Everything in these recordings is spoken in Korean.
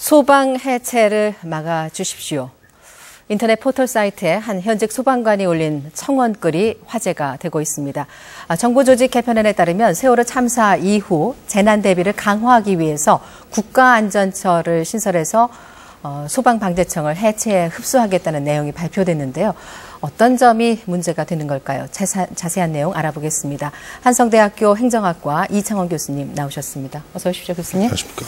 소방 해체를 막아주십시오. 인터넷 포털 사이트에 한 현직 소방관이 올린 청원글이 화제가 되고 있습니다. 정부 조직 개편안에 따르면 세월호 참사 이후 재난 대비를 강화하기 위해서 국가안전처를 신설해서 소방방재청을 해체에 흡수하겠다는 내용이 발표됐는데요. 어떤 점이 문제가 되는 걸까요? 자세한 내용 알아보겠습니다. 한성대학교 행정학과 이창원 교수님 나오셨습니다. 어서 오십시오, 교수님. 안녕하십니까.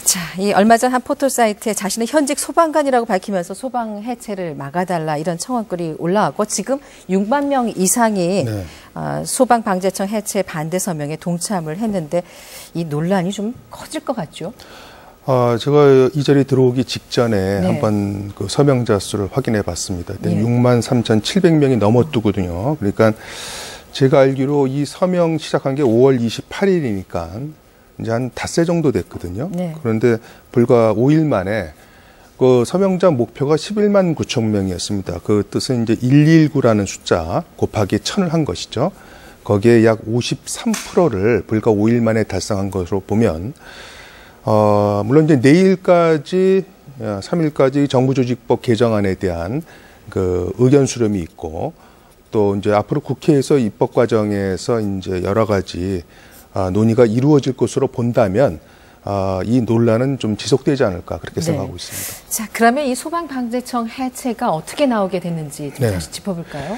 자, 얼마 전 한 포털 사이트에 자신은 현직 소방관이라고 밝히면서 소방 해체를 막아달라 이런 청원글이 올라왔고 지금 6만 명 이상이 소방방재청 해체 반대 서명에 동참을 했는데 이 논란이 좀 커질 것 같죠? 제가 이 자리에 들어오기 직전에 한번 그 서명자 수를 확인해 봤습니다. 63,700명이 넘었거든요. 그러니까 제가 알기로 이 서명 시작한 게 5월 28일이니까 이제 한 닷새 정도 됐거든요. 그런데 불과 5일 만에 그 서명자 목표가 11만 9천 명이었습니다. 그 뜻은 이제 119라는 숫자 곱하기 1000을 한 것이죠. 거기에 약 53%를 불과 5일 만에 달성한 것으로 보면 물론 이제 내일까지 3일까지 정부조직법 개정안에 대한 그 의견 수렴이 있고 또 이제 앞으로 국회에서 입법 과정에서 이제 여러 가지 논의가 이루어질 것으로 본다면 이 논란은 좀 지속되지 않을까 그렇게 생각하고 있습니다. 자, 그러면 이 소방방재청 해체가 어떻게 나오게 됐는지 좀 다시 짚어볼까요?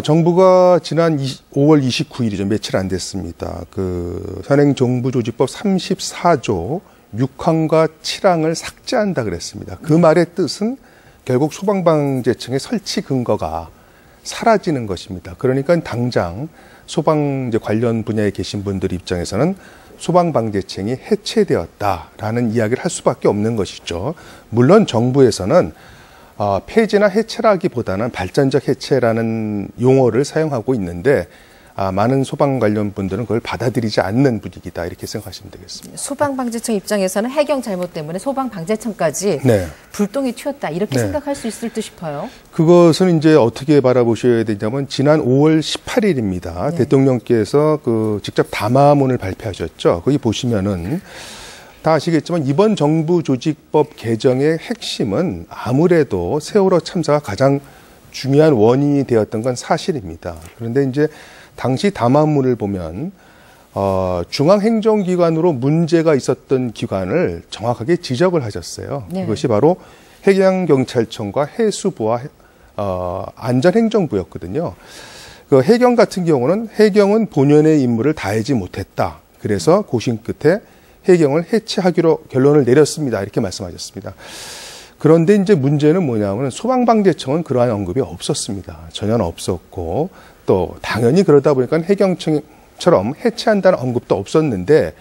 정부가 지난 5월 29일이죠. 며칠 안 됐습니다. 그 현행정부조직법 34조 6항과 7항을 삭제한다 그랬습니다. 그 말의 뜻은 결국 소방방재청의 설치 근거가 사라지는 것입니다. 그러니까 당장 소방 관련 분야에 계신 분들 입장에서는 소방방재청이 해체되었다라는 이야기를 할 수밖에 없는 것이죠. 물론 정부에서는 폐지나 해체라기보다는 발전적 해체라는 용어를 사용하고 있는데 많은 소방 관련 분들은 그걸 받아들이지 않는 분위기다 이렇게 생각하시면 되겠습니다. 소방방재청 입장에서는 해경 잘못 때문에 소방방재청까지 불똥이 튀었다 이렇게 생각할 수 있을 듯 싶어요. 그것은 이제 어떻게 바라보셔야 되냐면 지난 5월 18일입니다. 대통령께서 그 직접 담화문을 발표하셨죠. 거기 보시면은 다 아시겠지만 이번 정부 조직법 개정의 핵심은 아무래도 세월호 참사가 가장 중요한 원인이 되었던 건 사실입니다. 그런데 이제 당시 담화문을 보면 중앙행정기관으로 문제가 있었던 기관을 정확하게 지적을 하셨어요. 그것이 바로 해양경찰청과 해수부와 안전행정부였거든요. 그 해경 같은 경우는 해경은 본연의 임무를 다하지 못했다. 그래서 고심 끝에 해경을 해체하기로 결론을 내렸습니다. 이렇게 말씀하셨습니다. 그런데 이제 문제는 뭐냐면 소방방재청은 그러한 언급이 없었습니다. 전혀 없었고 또 당연히 그러다 보니까 해경청처럼 해체한다는 언급도 없었는데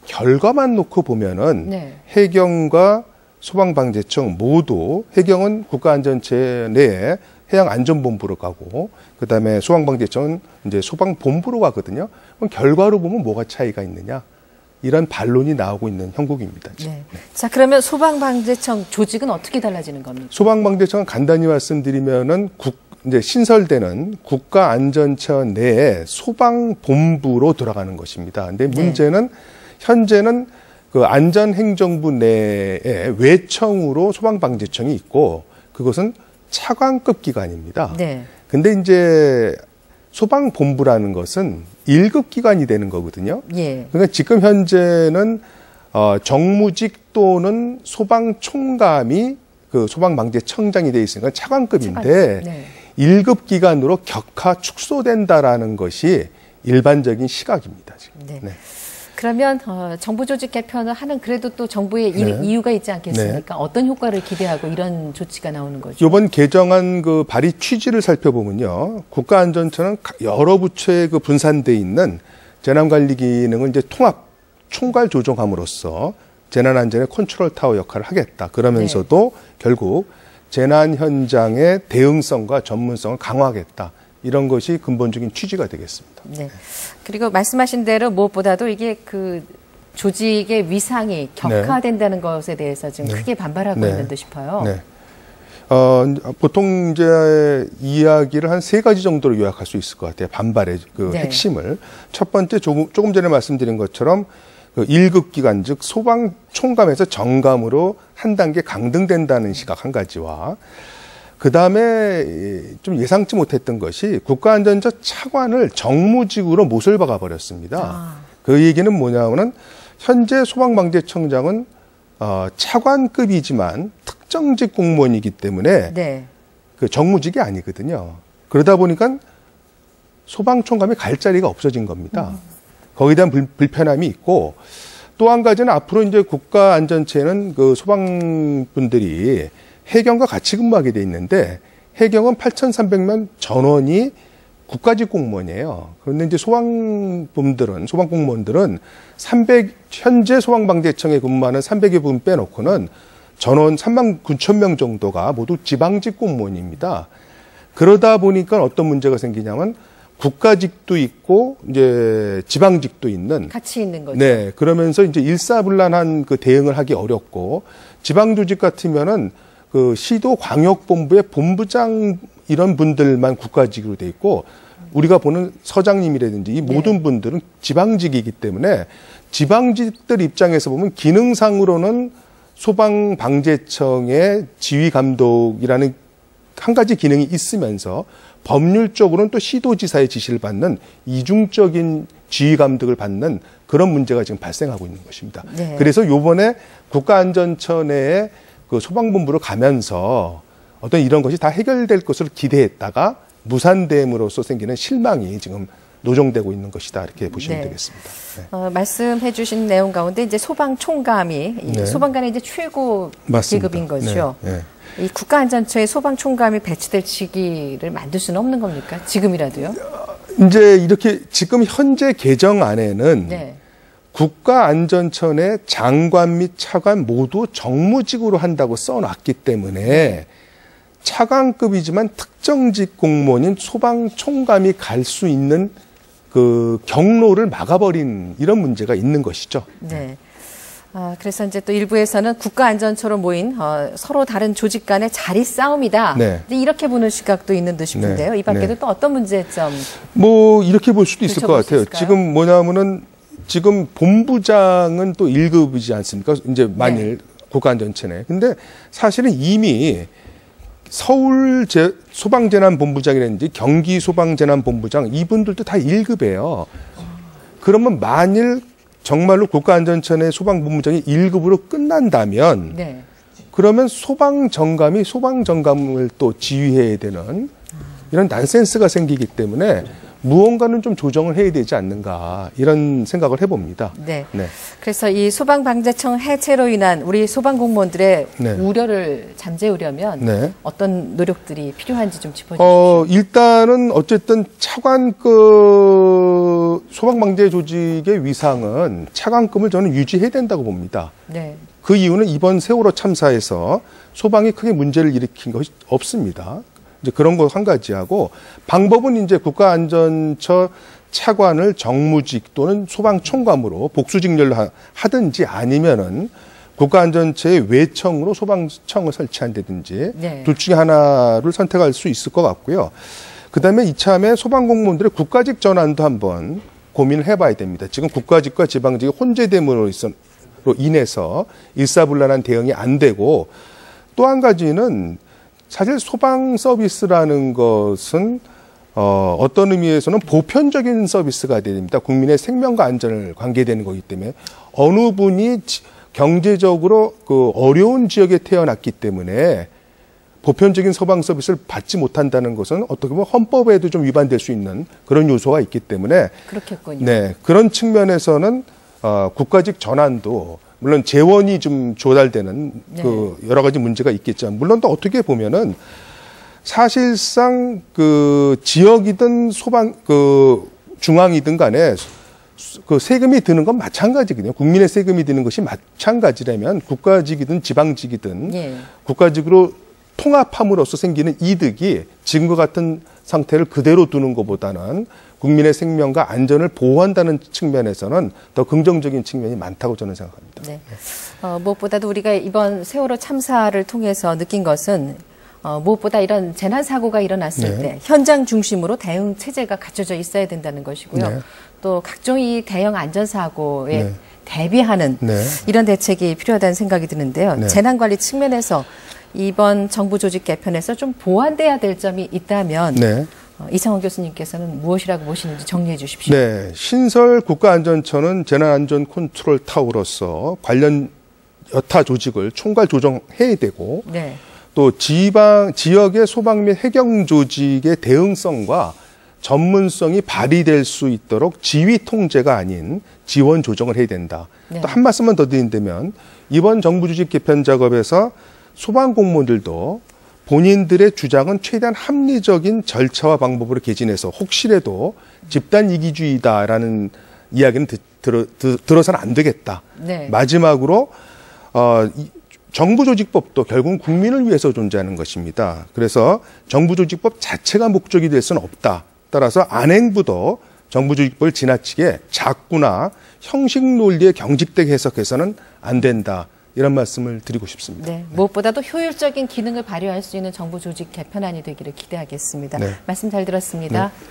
결과만 놓고 보면은 해경과 소방방재청 모두 해경은 국가안전처 내에 해양안전본부로 가고 그다음에 소방방재청은 이제 소방본부로 가거든요. 그럼 결과로 보면 뭐가 차이가 있느냐? 이런 반론이 나오고 있는 형국입니다. 자, 그러면 소방방재청 조직은 어떻게 달라지는 겁니까? 소방방재청은 간단히 말씀드리면은 이제 신설되는 국가안전처 내에 소방본부로 들어가는 것입니다. 근데 문제는 현재는 그 안전행정부 내에 외청으로 소방방재청이 있고 그것은 차관급 기관입니다. 근데 이제 소방본부라는 것은 1급 기관이 되는 거거든요. 그러니까 지금 현재는 정무직 또는 소방총감이 그 소방방재청장이 돼 있으니까 차관급인데 1급 기관으로 격하 축소된다라는 것이 일반적인 시각입니다. 지금. 그러면 정부 조직 개편을 하는 그래도 또 정부의 이유가 있지 않겠습니까? 어떤 효과를 기대하고 이런 조치가 나오는 거죠? 이번 개정안 그 발의 취지를 살펴보면요. 국가안전처는 여러 부처에 그 분산돼 있는 재난관리 기능을 이제 통합, 총괄 조정함으로써 재난안전의 컨트롤 타워 역할을 하겠다. 그러면서도 결국 재난 현장의 대응성과 전문성을 강화하겠다. 이런 것이 근본적인 취지가 되겠습니다. 그리고 말씀하신 대로 무엇보다도 이게 그 조직의 위상이 격화된다는 것에 대해서 지금 크게 반발하고 있는 듯 싶어요. 보통 이제 이야기를 한 3가지 정도로 요약할 수 있을 것 같아요. 반발의 그 핵심을. 첫 번째 조금 전에 말씀드린 것처럼 그 1급 기관, 즉 소방 총감에서 정감으로 한 단계 강등된다는 시각 한 가지와 그 다음에 좀 예상치 못했던 것이 국가안전처 차관을 정무직으로 못을 박아 버렸습니다. 그 얘기는 뭐냐면은 현재 소방방재청장은 차관급이지만 특정직 공무원이기 때문에 네. 그 정무직이 아니거든요. 그러다 보니까 소방총감이 갈 자리가 없어진 겁니다. 거기에 대한 불편함이 있고 또 한 가지는 앞으로 이제 국가안전처에는 그 소방분들이 해경과 같이 근무하게 돼 있는데 해경은 8,300만 전원이 국가직 공무원이에요. 그런데 이제 소방공무원들은 현재 소방방재청에 근무하는 300여 분 빼놓고는 전원 3만 9천 명 정도가 모두 지방직 공무원입니다. 그러다 보니까 어떤 문제가 생기냐면 국가직도 있고 이제 지방직도 있는 같이 있는 거죠. 네, 그러면서 이제 일사불란한 그 대응을 하기 어렵고 지방 조직 같으면은 그 시도 광역본부의 본부장 이런 분들만 국가직으로 돼 있고 우리가 보는 서장님이라든지 이 모든 분들은 지방직이기 때문에 지방직들 입장에서 보면 기능상으로는 소방방재청의 지휘감독이라는 한 가지 기능이 있으면서 법률적으로는 또 시도지사의 지시를 받는 이중적인 지휘감독을 받는 그런 문제가 지금 발생하고 있는 것입니다. 네. 그래서 요번에 국가안전처 내에 그 소방본부로 가면서 어떤 이런 것이 다 해결될 것으로 기대했다가 무산됨으로써 생기는 실망이 지금 노정되고 있는 것이다 이렇게 보시면 되겠습니다. 네. 말씀해 주신 내용 가운데 이제 소방총감이 소방관의 이제 최고 계급인 거죠. 네. 이 국가안전처에 소방총감이 배치될 시기를 만들 수는 없는 겁니까? 지금이라도요? 이제 이렇게 지금 현재 개정안에는 국가안전처 내 장관 및 차관 모두 정무직으로 한다고 써놨기 때문에 차관급이지만 특정직 공무원인 소방총감이 갈 수 있는 그 경로를 막아버린 이런 문제가 있는 것이죠. 네. 그래서 이제 또 일부에서는 국가안전처로 모인 서로 다른 조직 간의 자리 싸움이다. 네. 이렇게 보는 시각도 있는 듯 싶은데요. 이 밖에도 또 어떤 문제점? 뭐 이렇게 볼 수도 있을 것 같아요. 지금 뭐냐면은 지금 본부장은 또 1급이지 않습니까? 이제 만일 국가안전처네. 근데 사실은 이미 서울 소방재난본부장이라든지 경기 소방재난본부장 이분들도 다 1급이에요. 그러면 만일 정말로 국가안전처 내 소방본부장이 1급으로 끝난다면 그러면 소방정감이 소방정감을 또 지휘해야 되는 이런 난센스가 생기기 때문에 무언가는 좀 조정을 해야 되지 않는가 이런 생각을 해봅니다. 네. 그래서 이 소방방재청 해체로 인한 우리 소방공무원들의 우려를 잠재우려면 어떤 노력들이 필요한지 좀 짚어주십시오. 일단은 어쨌든 차관급 소방방재 조직의 위상은 차관급을 저는 유지해야 된다고 봅니다. 그 이유는 이번 세월호 참사에서 소방이 크게 문제를 일으킨 것이 없습니다. 이제 그런 거 한 가지하고 방법은 이제 국가안전처 차관을 정무직 또는 소방총감으로 복수직렬로 하든지 아니면은 국가안전처의 외청으로 소방청을 설치한다든지 둘 중에 하나를 선택할 수 있을 것 같고요. 그다음에 이참에 소방공무원들의 국가직 전환도 한번 고민을 해봐야 됩니다. 지금 국가직과 지방직이 혼재됨으로 인해서 일사불란한 대응이 안 되고 또 한 가지는 사실 소방 서비스라는 것은 어떤 의미에서는 보편적인 서비스가 됩니다. 국민의 생명과 안전을 관계되는 거기 때문에 어느 분이 경제적으로 그 어려운 지역에 태어났기 때문에 보편적인 소방 서비스를 받지 못한다는 것은 어떻게 보면 헌법에도 좀 위반될 수 있는 그런 요소가 있기 때문에 그렇겠군요. 그런 측면에서는 국가직 전환도 물론 재원이 좀 조달되는 그 여러 가지 문제가 있겠지만 물론 또 어떻게 보면은 사실상 그 지역이든 중앙이든 간에 그 세금이 드는 건 마찬가지거든요. 국민의 세금이 드는 것이 마찬가지라면 국가직이든 지방직이든 국가직으로 통합함으로써 생기는 이득이 지금과 같은 상태를 그대로 두는 것보다는 국민의 생명과 안전을 보호한다는 측면에서는 더 긍정적인 측면이 많다고 저는 생각합니다. 무엇보다도 우리가 이번 세월호 참사를 통해서 느낀 것은 무엇보다 이런 재난 사고가 일어났을 때 현장 중심으로 대응 체제가 갖춰져 있어야 된다는 것이고요. 또 각종 이 대형 안전 사고에 대비하는 네. 이런 대책이 필요하다는 생각이 드는데요. 네. 재난관리 측면에서 이번 정부 조직 개편에서 좀 보완돼야 될 점이 있다면 네. 이창원 교수님께서는 무엇이라고 보시는지 정리해 주십시오. 네, 신설 국가안전처는 재난안전 컨트롤 타워로서 관련 여타 조직을 총괄 조정해야 되고 네. 또 지역의 소방 및 해경 조직의 대응성과 전문성이 발휘될 수 있도록 지휘 통제가 아닌 지원 조정을 해야 된다. 네. 또 한 말씀만 더 드린다면 이번 정부 조직 개편 작업에서 소방 공무원들도 본인들의 주장은 최대한 합리적인 절차와 방법으로 개진해서 혹시라도 집단 이기주의다라는 이야기는 들어서는 안 되겠다. 네. 마지막으로 정부조직법도 결국은 국민을 위해서 존재하는 것입니다. 그래서 정부조직법 자체가 목적이 될 수는 없다. 따라서 안행부도 정부조직법을 지나치게 작구나 형식 논리에 경직되게 해석해서는 안 된다. 이런 말씀을 드리고 싶습니다. 네, 무엇보다도 효율적인 기능을 발휘할 수 있는 정부 조직 개편안이 되기를 기대하겠습니다. 네. 말씀 잘 들었습니다. 네.